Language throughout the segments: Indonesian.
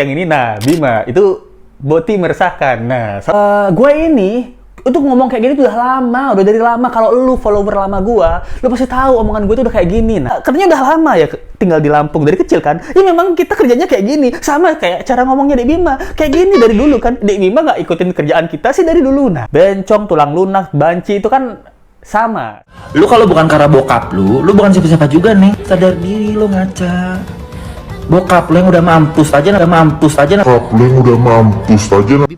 yang ini, nah Bima itu Boti meresahkan. Nah, gue ini itu ngomong kayak gini tuh udah lama, udah dari lama. Kalau lu follower lama gue, lu pasti tahu omongan gue tuh udah kayak gini. Nah, katanya udah lama ya tinggal di Lampung dari kecil kan. Ya memang kita kerjanya kayak gini, sama kayak cara ngomongnya Dek Bima, kayak gini dari dulu kan. Dek Bima nggak ikutin kerjaan kita sih dari dulu. Nah, bencong, tulang lunak, banci itu kan sama. Lu kalau bukan karena bokap lu bukan siapa-siapa juga nih. Sadar diri lu ngaca. Bokap lu yang udah mampus aja.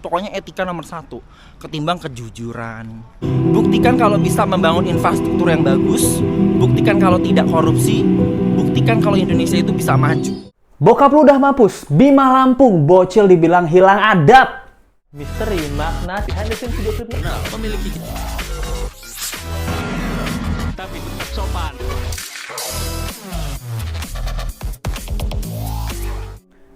Pokoknya etika nomor 1 ketimbang kejujuran. Buktikan kalau bisa membangun infrastruktur yang bagus. Buktikan kalau tidak korupsi. Buktikan kalau Indonesia itu bisa maju. Bokap lu udah mampus, Bima Lampung, bocil dibilang hilang adab. Misteri makna behind the scenes video klip Memiliki tapi tetap sopan.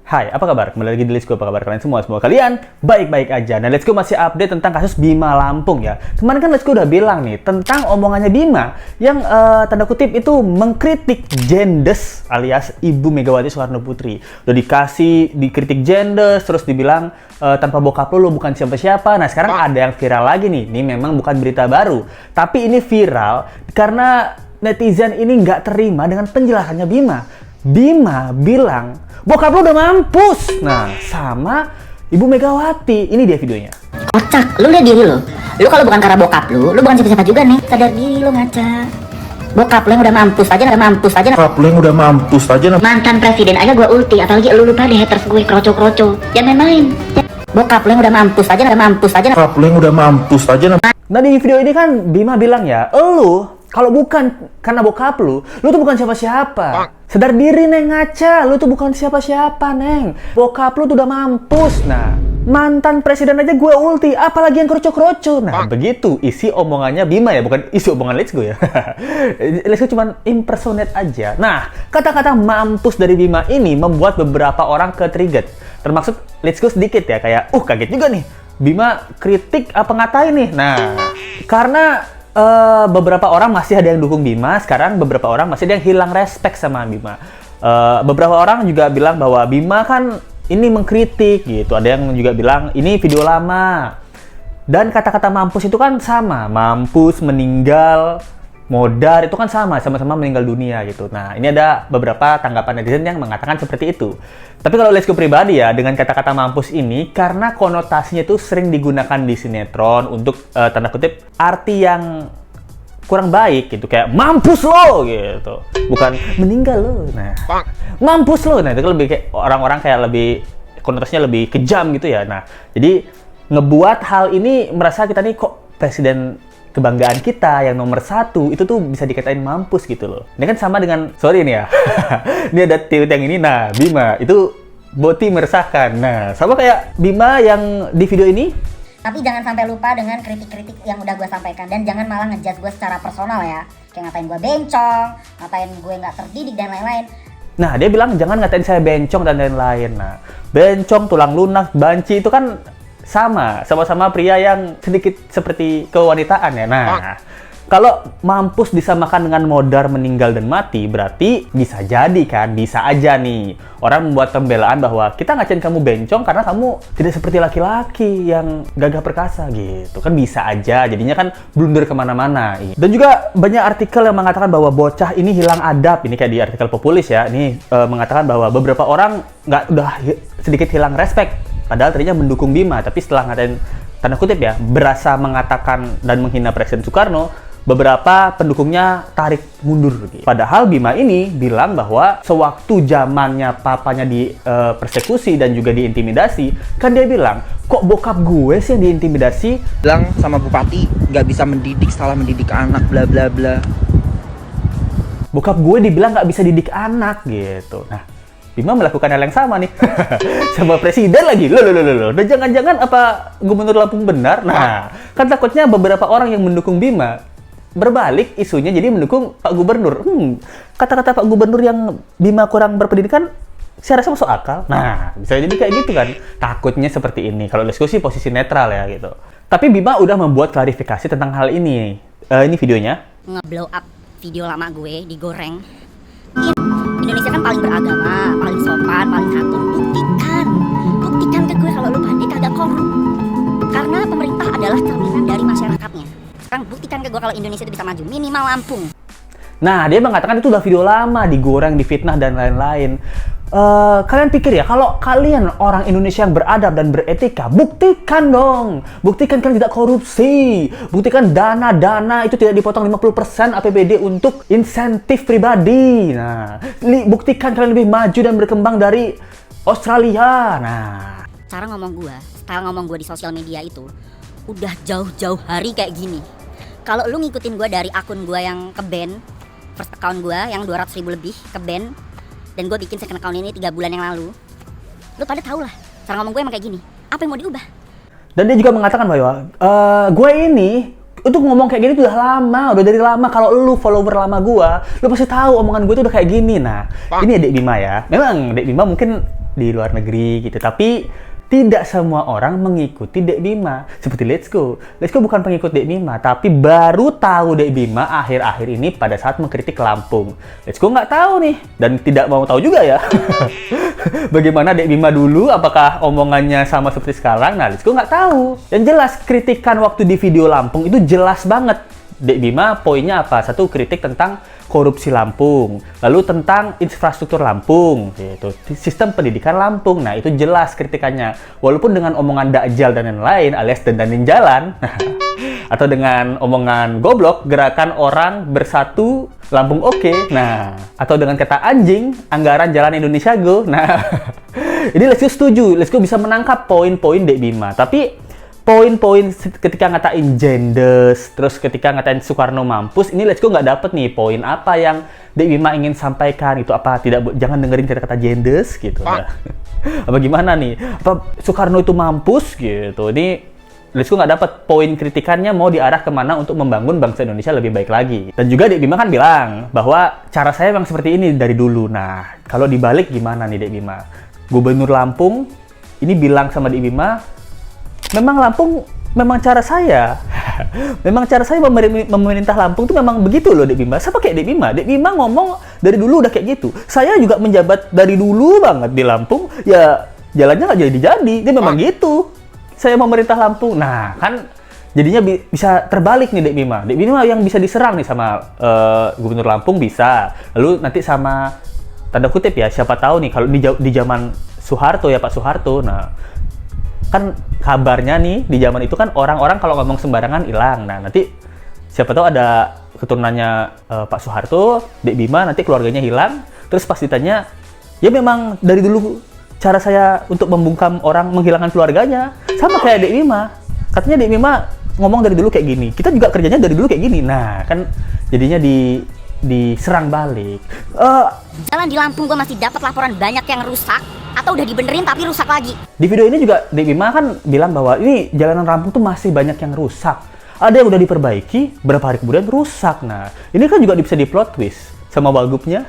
Hai, apa kabar? Kembali lagi di Let's Go. Apa kabar kalian semua? Semoga kalian baik-baik aja. Nah, Let's Go masih update tentang kasus Bima Lampung ya. Kemarin kan Let's Go udah bilang nih tentang omongannya Bima yang tanda kutip itu mengkritik Jendes alias Ibu Megawati Soekarno Putri. Udah dikritik Jendes, terus dibilang tanpa bokap lu bukan siapa-siapa. Nah, sekarang ada yang viral lagi nih. Ini memang bukan berita baru, tapi ini viral karena netizen ini nggak terima dengan penjelasannya Bima. Bima bilang, bokap lu udah mampus. Nah, sama Ibu Megawati. Ini dia videonya. Kocak, lu lihat diri lu. Lu kalau bukan karena bokap lu bukan siapa-siapa juga nih. Sadar diri lu ngaca. Bokap lu yang udah mampus aja. Mantan presiden aja gua ulti, apalagi lu lupa deh haters gue kroco-kroco. Ya main-main. Bokap lu yang udah mampus aja. Nah, di video ini kan Bima bilang ya, lu kalau bukan karena bokap lu tuh bukan siapa-siapa. Sadar diri, Neng, ngaca. Lu tuh bukan siapa-siapa, Neng. Bokap lu tuh udah mampus. Nah, mantan presiden aja gue ulti, apalagi yang kroco-kroco. Nah, begitu isi omongannya Bima ya, bukan isi omongan Let's Go ya. Let's Go cuma impersonate aja. Nah, kata-kata mampus dari Bima ini membuat beberapa orang ke-trigger. Termasuk Let's Go sedikit ya, kayak, kaget juga nih. Bima kritik apa ngatain nih. Nah, karena beberapa orang masih ada yang dukung Bima, sekarang beberapa orang masih ada yang hilang respect sama Bima. Beberapa orang juga bilang bahwa Bima kan ini mengkritik gitu. Ada yang juga bilang ini video lama. Dan kata-kata mampus itu kan sama. Mampus, meninggal, modar itu kan sama-sama meninggal dunia gitu. Nah, ini ada beberapa tanggapan netizen yang mengatakan seperti itu. Tapi kalau Let's Go pribadi ya, dengan kata-kata mampus ini, karena konotasinya itu sering digunakan di sinetron untuk tanda kutip arti yang kurang baik gitu, kayak mampus lo gitu, bukan meninggal lo. Nah, mampus lo, nah itu lebih kayak orang-orang kayak lebih konotasinya lebih kejam gitu ya. Nah, jadi ngebuat hal ini merasa kita nih kok presiden kebanggaan kita yang nomor 1 itu tuh bisa dikatain mampus gitu loh. Ini kan sama dengan, sorry nih ya, ini ada tweet yang ini, nah Bima itu Boti meresahkan. Nah, sama kayak Bima yang di video ini. Tapi jangan sampai lupa dengan kritik-kritik yang udah gue sampaikan. Dan jangan malah ngejudge gue secara personal ya. Kayak ngatain gue bencong, ngatain gue nggak terdidik dan lain-lain. Nah, dia bilang jangan ngatain saya bencong dan lain-lain. Nah, bencong, tulang lunak, banci itu kan sama-sama pria yang sedikit seperti kewanitaan ya. Nah, kalau mampus disamakan dengan modar, meninggal dan mati, berarti bisa jadi kan, bisa aja nih orang membuat pembelaan bahwa kita ngacain kamu bencong karena kamu tidak seperti laki-laki yang gagah perkasa gitu kan, bisa aja jadinya kan blunder kemana-mana. Dan juga banyak artikel yang mengatakan bahwa bocah ini hilang adab. Ini kayak di artikel Populis ya, ini mengatakan bahwa beberapa orang udah sedikit hilang respect. Padahal tadinya mendukung Bima, tapi setelah ngatain tanda kutip ya, berasa mengatakan dan menghina Presiden Soekarno, beberapa pendukungnya tarik mundur. Padahal Bima ini bilang bahwa sewaktu zamannya papanya di persekusi dan juga diintimidasi, kan dia bilang, kok bokap gue sih yang diintimidasi? Bilang sama bupati nggak bisa mendidik, salah mendidik anak, bla bla bla. Bokap gue dibilang nggak bisa didik anak gitu. Nah, Bima melakukan hal yang sama nih sama presiden lagi. Loh. Dan jangan-jangan apa gubernur Lampung benar? Nah, kan takutnya beberapa orang yang mendukung Bima berbalik isunya jadi mendukung Pak Gubernur. Kata-kata Pak Gubernur yang Bima kurang berpendidikan, saya rasa masuk akal. Nah, bisa jadi kayak gitu kan. Takutnya seperti ini. Kalau diskusi posisi netral ya gitu. Tapi Bima udah membuat klarifikasi tentang hal ini. Ini videonya. Nge-blow up video lama gue digoreng. Indonesia kan paling beragama, paling sopan, paling santun. Buktikan Sekarang buktikan ke gue kalau Indonesia itu bisa maju, minimal Lampung. Nah, dia mengatakan itu udah video lama, digoreng, difitnah, dan lain-lain. Kalian pikir ya, kalau kalian orang Indonesia yang beradab dan beretika, buktikan dong. Buktikan kalian tidak korupsi. Buktikan dana-dana itu tidak dipotong 50% APBD untuk insentif pribadi. Nah, buktikan kalian lebih maju dan berkembang dari Australia. Nah, Cara ngomong gue, style ngomong gue di sosial media itu udah jauh-jauh hari kayak gini. Kalau lu ngikutin gue dari akun gue yang ke-ban, first account gue yang 200.000 lebih ke-ban, dan gue bikin second account ini 3 bulan yang lalu, lu pada tau lah cara ngomong gue emang kayak gini. Apa yang mau diubah? dan dia juga mengatakan bahwa gue ini untuk ngomong kayak gini tuh udah lama, udah dari lama. Kalau lu follower lama gue, lu pasti tahu omongan gue tuh udah kayak gini. Nah, ini Dek Bima ya. Memang Dek Bima mungkin di luar negeri gitu, tapi tidak semua orang mengikuti Dek Bima. Seperti Let's Go. Let's Go bukan pengikut Dek Bima, tapi baru tahu Dek Bima akhir-akhir ini pada saat mengkritik Lampung. Let's Go nggak tahu nih, dan tidak mau tahu juga ya. Bagaimana Dek Bima dulu, apakah omongannya sama seperti sekarang? Nah, Let's Go nggak tahu. Yang jelas, kritikan waktu di video Lampung itu jelas banget. Dek Bima poinnya apa? Satu, kritik tentang korupsi Lampung, lalu tentang infrastruktur Lampung, yaitu sistem pendidikan Lampung. Nah, itu jelas kritikannya. Walaupun dengan omongan dakjal dan lain-lain alias dandanin jalan, atau dengan omongan goblok, gerakan orang bersatu Lampung oke. Nah, atau dengan kata anjing, anggaran jalan Indonesia go. Nah, ini Let's Go setuju. Let's Go bisa menangkap poin-poin Dek Bima. Tapi poin-poin ketika ngatain Jendes, terus ketika ngatain Soekarno mampus, ini Let's Go nggak dapet nih poin apa yang Dek Bima ingin sampaikan. Itu apa? Jangan dengerin kata-kata Jendes gitu. Nah. Apa gimana nih? Apa Soekarno itu mampus gitu? Ini Let's Go nggak dapet poin kritikannya mau diarah kemana untuk membangun bangsa Indonesia lebih baik lagi. Dan juga Dek Bima kan bilang bahwa cara saya memang seperti ini dari dulu. Nah, kalau dibalik gimana nih Dek Bima? Gubernur Lampung ini bilang sama Dek Bima, memang Lampung, memang cara saya. Memang cara saya memerintah Lampung itu memang begitu loh Dek Bima. Sama kayak Dek Bima. Dek Bima ngomong dari dulu udah kayak gitu. Saya juga menjabat dari dulu banget di Lampung. Ya jalannya nggak jadi-jadi. Dia memang gitu. Saya memerintah Lampung. Nah kan jadinya bisa terbalik nih Dek Bima. Dek Bima yang bisa diserang nih sama Gubernur Lampung bisa. Lalu nanti sama tanda kutip ya, siapa tahu nih kalau di zaman Soeharto ya Pak Soeharto. Nah kan kabarnya nih di zaman itu kan orang-orang kalau ngomong sembarangan hilang. Nah nanti siapa tahu ada keturunannya Pak Soeharto, Dek Bima nanti keluarganya hilang. Terus pas ditanya, ya memang dari dulu cara saya untuk membungkam orang menghilangkan keluarganya sama kayak Dek Bima. Katanya Dek Bima ngomong dari dulu kayak gini. Kita juga kerjanya dari dulu kayak gini. Nah kan jadinya diserang balik. Jalan di Lampung gue masih dapat laporan banyak yang rusak atau udah dibenerin tapi rusak lagi. Di video ini juga Dek Bima kan bilang bahwa ini jalanan Lampung tuh masih banyak yang rusak. Ada yang udah diperbaiki, berapa hari kemudian rusak. Nah, ini kan juga bisa di plot twist sama wagubnya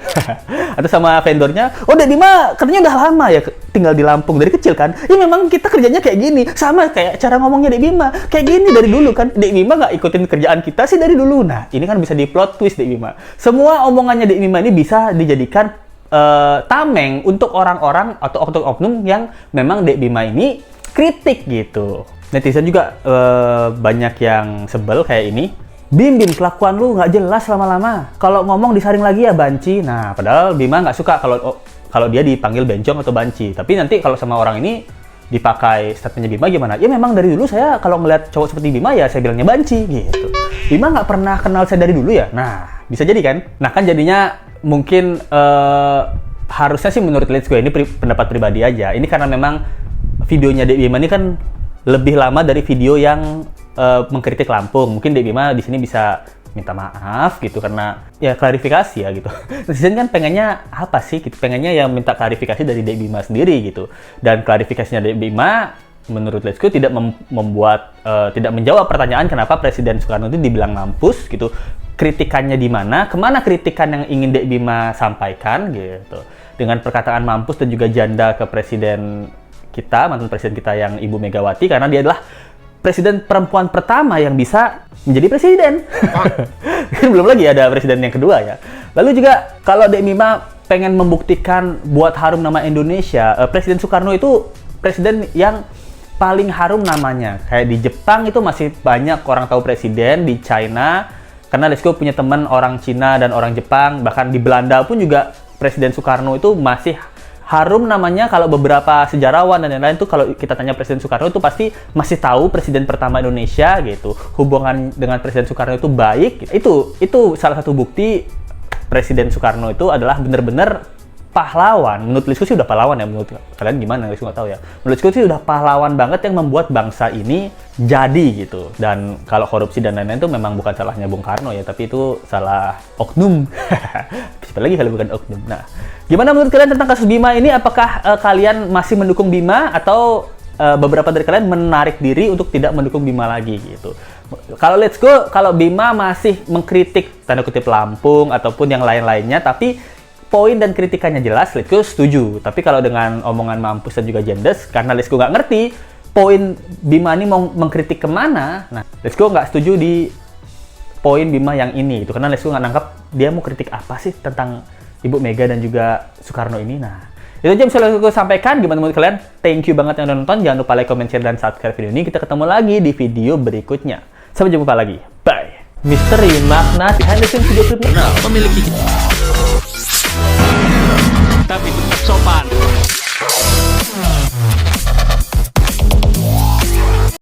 atau sama vendornya. Oh, Dek Bima katanya udah lama ya tinggal di Lampung dari kecil kan? Ya memang kita kerjanya kayak gini. Sama kayak cara ngomongnya Dek Bima. Kayak gini dari dulu kan. Dek Bima nggak ikutin kerjaan kita sih dari dulu. Nah, ini kan bisa di plot twist Dek Bima. Semua omongannya Dek Bima ini bisa dijadikan tameng untuk orang-orang atau oknum yang memang Dek Bima ini kritik gitu. Netizen juga banyak yang sebel kayak ini. Bim, kelakuan lu nggak jelas lama-lama. Kalau ngomong disaring lagi ya banci. Nah, padahal Bima nggak suka kalau dia dipanggil bencong atau banci. Tapi nanti kalau sama orang ini dipakai statementnya Bima gimana? Ya memang dari dulu saya kalau ngeliat cowok seperti Bima ya saya bilangnya banci gitu. Bima nggak pernah kenal saya dari dulu ya? Nah, bisa jadi kan? Nah kan jadinya mungkin harusnya sih menurut Let's Go ini pendapat pribadi aja. Ini karena memang videonya Dek Bima ini kan lebih lama dari video yang mengkritik Lampung. Mungkin Dek Bima di sini bisa minta maaf gitu karena ya klarifikasi ya gitu. Netizen kan pengennya apa sih? Gitu. Pengennya yang minta klarifikasi dari Dek Bima sendiri gitu. Dan klarifikasinya Dek Bima menurut Let's Go tidak tidak menjawab pertanyaan kenapa Presiden Soekarno itu dibilang mampus gitu. Kritikannya di mana? Kemana kritikan yang ingin Dek Bima sampaikan gitu. Dengan perkataan mampus dan juga janda ke presiden kita, mantan presiden kita yang Ibu Megawati, karena dia adalah presiden perempuan pertama yang bisa menjadi presiden. Belum lagi ada presiden yang kedua ya. Lalu juga kalau Dek Bima pengen membuktikan buat harum nama Indonesia, Presiden Soekarno itu presiden yang paling harum namanya. Kayak di Jepang itu masih banyak orang tahu presiden, di China karena Lesko punya teman orang Cina dan orang Jepang, bahkan di Belanda pun juga Presiden Soekarno itu masih harum namanya. Kalau beberapa sejarawan dan lain-lain tuh kalau kita tanya Presiden Soekarno itu pasti masih tahu presiden pertama Indonesia gitu. Hubungan dengan Presiden Soekarno itu baik. Itu salah satu bukti Presiden Soekarno itu adalah benar-benar pahlawan. Menurut Lisku sih udah pahlawan ya. Menurut kalian gimana? Lisku nggak tahu ya. Menurut Lisku sih udah pahlawan banget yang membuat bangsa ini jadi gitu. Dan kalau korupsi dan lain-lain itu memang bukan salahnya Bung Karno ya, tapi itu salah oknum. Siapa lagi kalau bukan oknum. Nah, gimana menurut kalian tentang kasus Bima ini? Apakah kalian masih mendukung Bima atau beberapa dari kalian menarik diri untuk tidak mendukung Bima lagi gitu? Kalau Let's Go, kalau Bima masih mengkritik tanda kutip Lampung ataupun yang lain-lainnya, tapi poin dan kritikannya jelas, Let's Go setuju. Tapi kalau dengan omongan mampus dan juga jendes, karena Let's Go nggak ngerti poin Bima ini mau mengkritik kemana, nah Let's Go nggak setuju di poin Bima yang ini. Itu karena Let's Go nggak nangkep dia mau kritik apa sih tentang Ibu Mega dan juga Soekarno ini. Nah, itu aja yang bisa Let's Go sampaikan. Gimana menurut kalian? Thank you banget yang udah nonton. Jangan lupa like, comment, share, dan subscribe video ini. Kita ketemu lagi di video berikutnya. Sampai jumpa lagi. Bye. Misteri makna behind the scenes video klipnya. Nah, memiliki tapi tetap sopan.